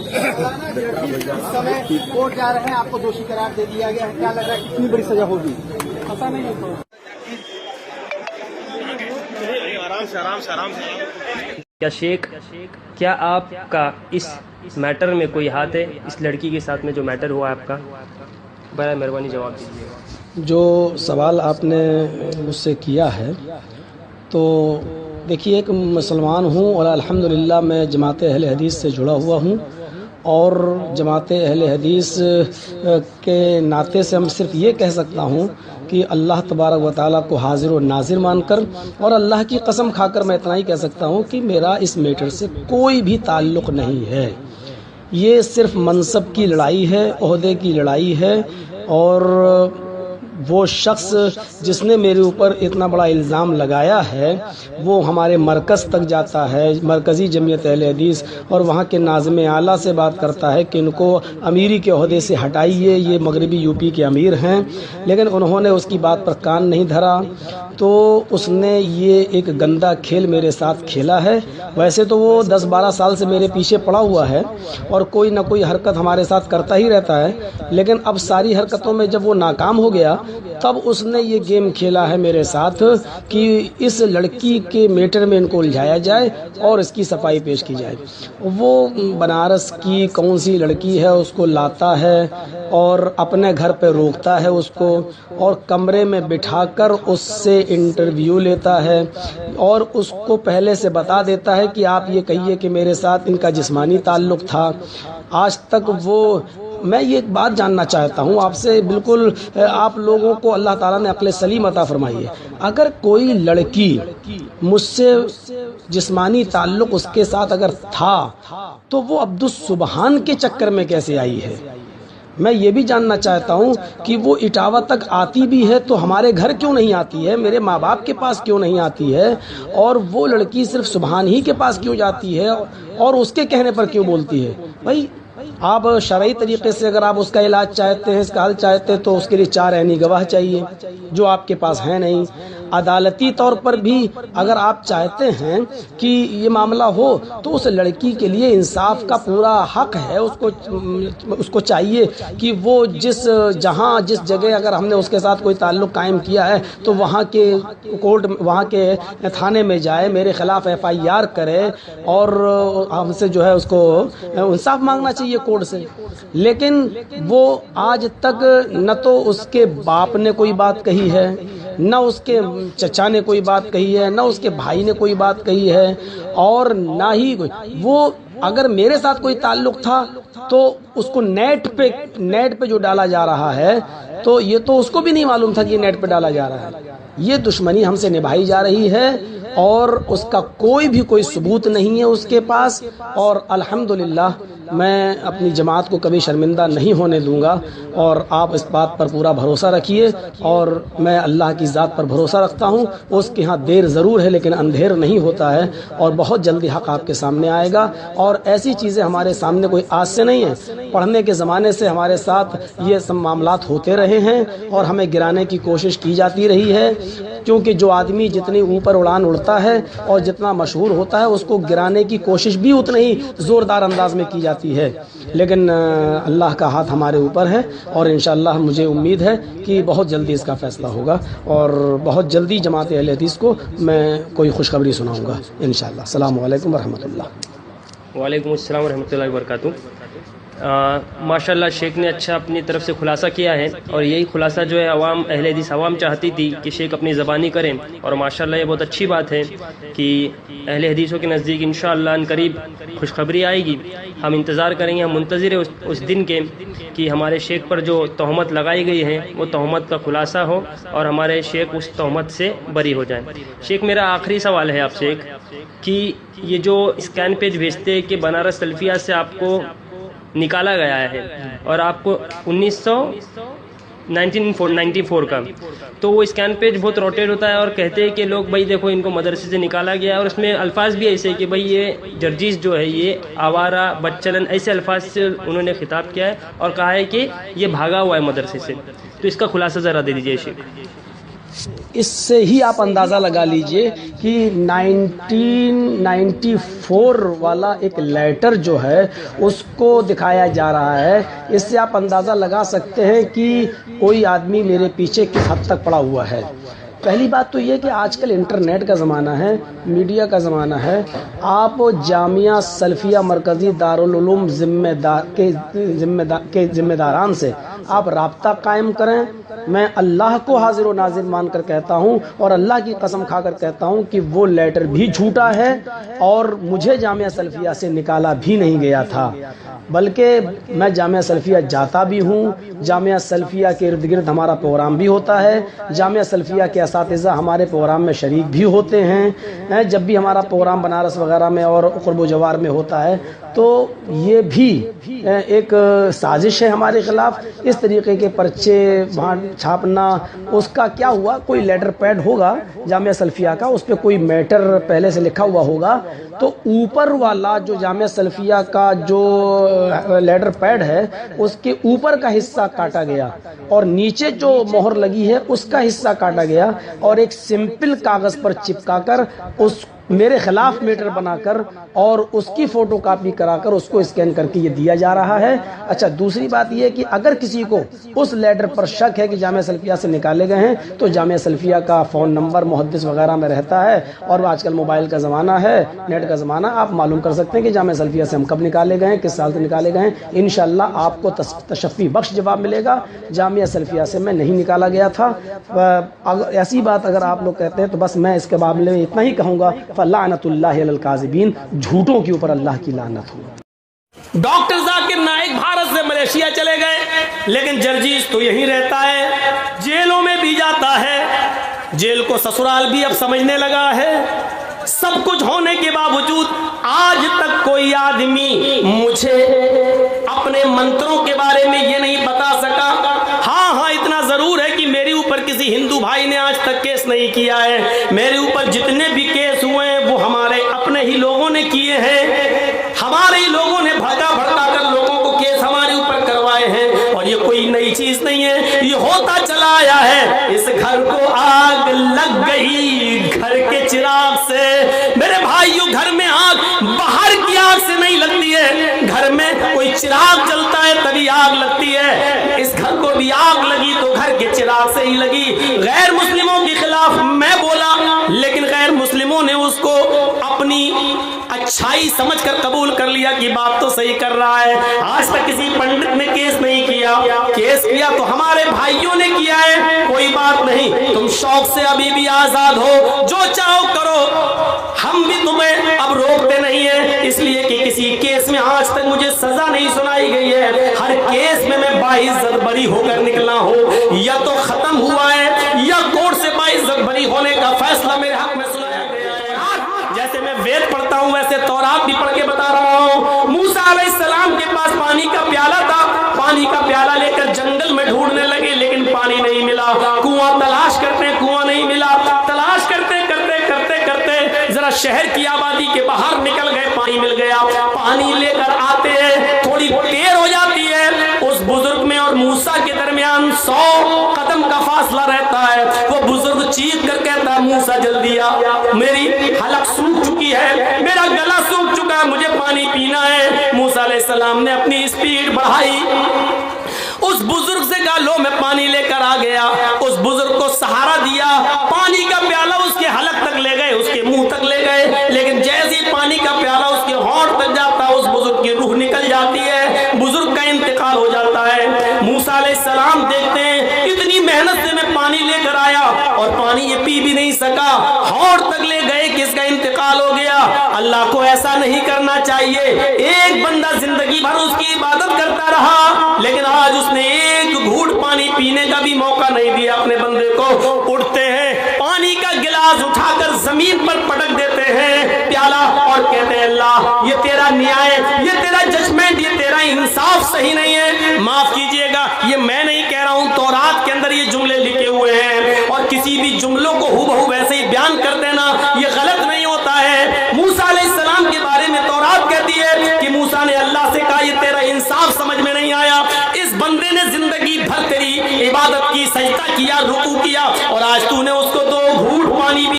इस समय कोर्ट जा रहे हैं, आपको दोषी करार दे दिया गया है, क्या लग रहा है कितनी बड़ी सजा होगी? पता नहीं है तो आराम से। क्या शेख, क्या आपका इस मैटर में कोई हाथ है, इस लड़की के साथ में जो मैटर हुआ आपका? बड़ा मेहरबानी जवाब दीजिएगा। जो सवाल आपने मुझसे किया है, तो देखिए, एक मुसलमान हूँ और अल्हम्दुलिल्लाह मैं जमात अहले हदीस से जुड़ा हुआ हूँ, और जमात अहले हदीस के नाते से हम सिर्फ ये कह सकता हूँ कि अल्लाह तबारक व तआला को हाजिर और नाजिर मानकर, और अल्लाह की कसम खाकर मैं इतना ही कह सकता हूँ कि मेरा इस मैटर से कोई भी ताल्लुक़ नहीं है। ये सिर्फ मनसब की लड़ाई है, ओहदे की लड़ाई है, और वो शख्स जिसने मेरे ऊपर इतना बड़ा इल्ज़ाम लगाया है वो हमारे मरकज़ तक जाता है, मरकज़ी जमीयत अहले हदीस, और वहाँ के नाज़िम आला से बात करता है कि इनको अमीरी के ओहदे से हटाइए, ये मगरबी यूपी के अमीर हैं, लेकिन उन्होंने उसकी बात पर कान नहीं धरा। तो उसने ये एक गंदा खेल मेरे साथ खेला है। वैसे तो वो 10-12 साल से मेरे पीछे पड़ा हुआ है और कोई ना कोई हरकत हमारे साथ करता ही रहता है, लेकिन अब सारी हरकतों में जब वो नाकाम हो गया तब उसने ये गेम खेला है मेरे साथ कि इस लड़की के मैटर में इनको उलझाया जाए और इसकी सफाई पेश की जाए। वो बनारस की कौन सी लड़की है उसको लाता है और अपने घर पे रोकता है उसको, और कमरे में बिठाकर उससे इंटरव्यू लेता है और उसको पहले से बता देता है कि आप ये कहिए कि मेरे साथ इनका जिस्मानी ताल्लुक़ था। आज तक वो, मैं ये एक बात जानना चाहता हूँ आपसे, बिल्कुल आप लोगों को अल्लाह ताला ने अक्ल सलीम अता फरमाई है, अगर कोई लड़की मुझसे जिस्मानी ताल्लुक़ उसके साथ अगर था तो वो अब्दुस सुबहान के चक्कर में कैसे आई है? मैं ये भी जानना चाहता हूँ कि वो इटावा तक आती भी है तो हमारे घर क्यों नहीं आती है, मेरे माँ बाप के पास क्यों नहीं आती है, और वो लड़की सिर्फ सुबहान ही के पास क्यों जाती है और उसके कहने पर क्यों बोलती है? भाई आप शरई तरीके से अगर आप उसका इलाज चाहते हैं, इसका हल चाहते हैं, तो उसके लिए 4 ऐनी गवाह चाहिए जो आपके पास है नहीं। अदालती तौर पर भी अगर आप चाहते हैं कि ये मामला हो तो उस लड़की के लिए इंसाफ का पूरा हक है, उसको चाहिए कि वो जिस जगह अगर हमने उसके साथ कोई ताल्लुक़ कायम किया है तो वहाँ के कोर्ट, वहाँ के थाने में जाए, मेरे ख़िलाफ़ FIR करे और हमसे जो है उसको इंसाफ मांगना चाहिए कोर्ट से। लेकिन वो आज तक न तो उसके बाप ने कोई बात कही है, न उसके चचा ने कोई बात कही है, न उसके भाई ने कोई बात कही है, और ना ही वो, अगर मेरे साथ कोई ताल्लुक़ था तो उसको नेट पे जो डाला जा रहा है तो ये तो उसको भी नहीं मालूम था कि नेट पे डाला जा रहा है। ये दुश्मनी हमसे निभाई जा रही है और उसका कोई सबूत नहीं है उसके पास, और अल्हम्दुलिल्लाह मैं अपनी जमात को कभी शर्मिंदा नहीं होने दूंगा, और आप इस बात पर पूरा भरोसा रखिए। और मैं अल्लाह की ज़ात पर भरोसा रखता हूँ, उसके यहाँ देर ज़रूर है लेकिन अंधेर नहीं होता है, और बहुत जल्दी हक़ आपके सामने आएगा। और ऐसी चीज़ें हमारे सामने कोई आज से नहीं है, पढ़ने के ज़माने से हमारे साथ ये सब मामलात होते रहे हैं और हमें गिराने की कोशिश की जाती रही है, क्योंकि जो आदमी जितनी ऊपर उड़ान उड़ता है और जितना मशहूर होता है उसको गिराने की कोशिश भी उतनी ही ज़ोरदार अंदाज में की जाती है। लेकिन अल्लाह का हाथ हमारे ऊपर है और इंशाअल्लाह मुझे उम्मीद है कि बहुत जल्दी इसका फ़ैसला होगा, और बहुत जल्दी जमात अहले हदीस को मैं कोई खुशखबरी सुनाऊंगा इंशाअल्लाह। अस्सलामु अलैकुम वरहमतुल्लाह। वालेकुम अस्सलाम वरहमतुल्लाहि वबरकातुहू। माशाल्लाह शेख ने अच्छा अपनी तरफ से खुलासा किया है, और यही खुलासा जो है अवाम, अहले हदीस अवाम चाहती थी कि शेख अपनी ज़बानी करें, और माशाल्लाह ये बहुत अच्छी बात है कि अहले हदीसों के नज़दीक इंशाअल्लाह अनकरीब खुशखबरी आएगी। हम इंतज़ार करेंगे, हम मुंतज़िर उस दिन के कि हमारे शेख पर जो तहमत लगाई गई है वो तहमत का खुलासा हो और हमारे शेख उस तहमत से बरी हो जाए। शेख मेरा आखिरी सवाल है आपसे कि ये जो स्कैन पेज भेजते हैं कि बनारस सल्फिया से आपको निकाला गया है और आपको 1994 का, तो वो स्कैन पेज बहुत रोटेट होता है और कहते हैं कि लोग भाई देखो इनको मदरसे से निकाला गया है, और उसमें अल्फाज भी ऐसे कि भाई ये जर्जीज जो है ये आवारा बदचलन, ऐसे अल्फाज से उन्होंने खिताब किया है और कहा है कि ये भागा हुआ है मदरसे से। तो इसका खुलासा ज़रा दे दीजिए शेख। اس سے ہی آپ اندازہ لگا لیجئے کہ 1994 والا ایک لیٹر جو ہے اس کو دکھایا جا رہا ہے. اس سے آپ اندازہ لگا سکتے ہیں کہ کوئی آدمی میرے پیچھے کس حد تک پڑا ہوا ہے. پہلی بات تو یہ کہ آج کل انٹرنیٹ کا زمانہ ہے، میڈیا کا زمانہ ہے. آپ جامعہ سلفیہ مرکزی دارالعلوم کے ذمہ داران سے آپ رابطہ قائم کریں. میں اللہ کو حاضر و ناظر مان کر کہتا ہوں اور اللہ کی قسم کھا کر کہتا ہوں کہ وہ لیٹر بھی جھوٹا ہے اور مجھے جامعہ سلفیہ سے نکالا بھی نہیں گیا تھا، بلکہ میں جامعہ سلفیہ جاتا بھی ہوں. جامعہ سلفیہ کے ارد گرد ہمارا پروگرام بھی ہوتا ہے. جامعہ سلفیہ کے اساتذہ ہمارے پروگرام میں شریک بھی ہوتے ہیں. جب بھی ہمارا پروگرام بنارس وغیرہ میں اور قرب و جوار میں ہوتا ہے تو یہ بھی ایک سازش ہے ہمارے خلاف. اس طریقے کے پرچے وہاں چھاپنا، اس کا کیا ہوا، کوئی لیٹر پیڈ ہوگا جامعہ سلفیہ کا، اس پہ کوئی میٹر پہلے سے لکھا ہوا ہوگا، تو اوپر والا جو جامعہ سلفیہ کا جو لیٹر پیڈ ہے اس کے اوپر کا حصہ کاٹا گیا اور نیچے جو مہر لگی ہے اس کا حصہ کاٹا گیا اور ایک سمپل کاغذ پر چپکا کر اس میرے خلاف میٹر بنا کر اور اس کی فوٹو کاپی کرا کر اس کو اسکین کر کے یہ دیا جا رہا ہے. اچھا، دوسری بات یہ کہ اگر کسی کو اس لیٹر پر شک ہے کہ جامعہ سلفیہ سے نکالے گئے ہیں تو جامعہ سلفیہ کا فون نمبر محدث وغیرہ میں رہتا ہے اور آج کل موبائل کا زمانہ ہے، نیٹ کا زمانہ، آپ معلوم کر سکتے ہیں کہ جامعہ سلفیہ سے ہم کب نکالے گئے ہیں، کس سال سے نکالے گئے ہیں. انشاءاللہ آپ کو تشفی بخش جواب ملے گا. جامعہ سلفیہ سے میں نہیں نکالا گیا تھا. ایسی بات اگر آپ لوگ کہتے ہیں تو بس میں اس کے معاملے میں اتنا ہی کہوں گا، فلعنت اللہ علی الکاذبین، جھوٹوں کے اوپر اللہ کی لعنت ہو. ڈاکٹر ذاکر نائک بھارت سے ملیشیا چلے گئے لیکن جرجیز تو یہیں رہتا ہے، جیلوں میں بھی جاتا ہے، جیل کو سسرال بھی اب سمجھنے لگا ہے. سب کچھ ہونے کے باوجود آج تک کوئی آدمی مجھے اپنے منتروں کے بارے میں یہ نہیں بتا سکا. ہاں اتنا ضرور ہے کہ میرے اوپر کسی ہندو بھائی نے آج تک کیس نہیں کیا ہے. میرے اوپر جتنے بھی کیس ہوئے ہیں وہ ہمارے اپنے ہی لوگوں نے کیے ہیں. ہمارے ہی لوگوں نے بھڑکا کر لوگوں کو کیس ہمارے اوپر کروائے ہیں اور یہ کوئی نئی چیز نہیں ہے، یہ ہوتا چلا آیا ہے. اس گھر کو آگ لگ گئی گھر کے چراغ سے. میرے بھائیو، گھر میں آگ باہر کی آگ سے نہیں لگتی ہے، گھر میں کوئی چراغ جلتا ہے تبھی آگ لگتی ہے. اس گھر کو بھی آگ لگی تو گھر کے چراغ سے ہی لگی. غیر مسلموں کے خلاف میں بولا لیکن غیر مسلموں نے اس کو اپنی اچھائی سمجھ کر قبول کر لیا کہ بات تو صحیح کر رہا ہے. آج تک کسی پنڈت نے کیس نہیں کیا، کیس کیا تو ہمارے بھائیوں نے کیا ہے. کوئی بات نہیں، تم شوق سے ابھی بھی آزاد ہو، جو چاہو کرو، ہم بھی تمہیں اب روکتے نہیں ہیں. اس لیے کہ کسی کیس میں آج تک مجھے سزا نہیں سنائی گئی ہے. ہر کیس میں باعزت بری ہو کر نکلا ہوں. یا تو ختم ہوا ہے یا کورٹ سے باعزت بری ہونے کا فیصلہ میرے حق میں سنایا گیا ہے. جیسے میں وید پڑھتا ہوں ویسے تورات بھی پڑھ کے بتا رہا ہوں. موسیٰ علیہ السلام کے پاس پانی کا پیالہ تھا، پانی کا پیالہ لے کر جنگل میں ڈھونڈنے لگے لیکن پانی نہیں ملا. کنواں تلاش کرتے کنواں نہیں ملا. تلاش کرتے ذرا شہر کی آبادی کے باہر نکل گئے، پانی مل گیا. پانی لے کر آتے ہیں، تھوڑی دیر ہو جاتی ہے. اس بزرگ میں اور موسیٰ کے درمیان 100 قدم کا فاصلہ رہتا ہے. وہ بزرگ چیخ کر کہتا ہے موسیٰ جلدی آ، میری حلق سوکھ چکی ہے، میرا گلا سوکھ چکا ہے، مجھے پانی پینا ہے. موسیٰ علیہ السلام نے اپنی اسپیڈ بڑھائی، اس بزرگ سے کہا لو میں پانی لے کر آ گیا. اس بزرگ کو سہارا دیا، پانی کا پیالہ اس کے حلق تک لے گئے، اس کے منہ تک لے گئے. لیکن جیسے ہی پانی کا پیالہ اس کے ہونٹ تک جاتا ہے اس بزرگ کی روح نکل جاتی ہے، بزرگ کا انتقال ہو جاتا ہے. موسیٰ علیہ السلام دیکھتے ہیں اتنی محنت سے میں پانی لے کر آیا اور پانی یہ پی بھی نہیں سکا، ہونٹ تک لے گئے کہ اس کا انتقال ہو گیا. اللہ کو ایسا نہیں کرنا چاہیے. ایک بندہ زندگی بھر اس کی عبادت کرتا رہا لیکن آج اس نے ایک گھوٹ پانی پینے کا بھی موقع نہیں دیا اپنے بندے کو. اٹھتے ہیں، پانی کا گلاس اٹھا کر زمین پر پٹک دیتے ہیں پیالہ اور کہتے ہیں اللہ یہ تیرا نیائے، یہ تیرا ججمنٹ، یہ تیرا انصاف صحیح نہیں ہے، معاف کیجئے گا. یہ میں نہیں کہہ رہا ہوں، تورات کے اندر یہ جملے لکھے ہوئے ہیں اور کسی بھی جملوں کو ہو بہو ویسے ہی بیان کر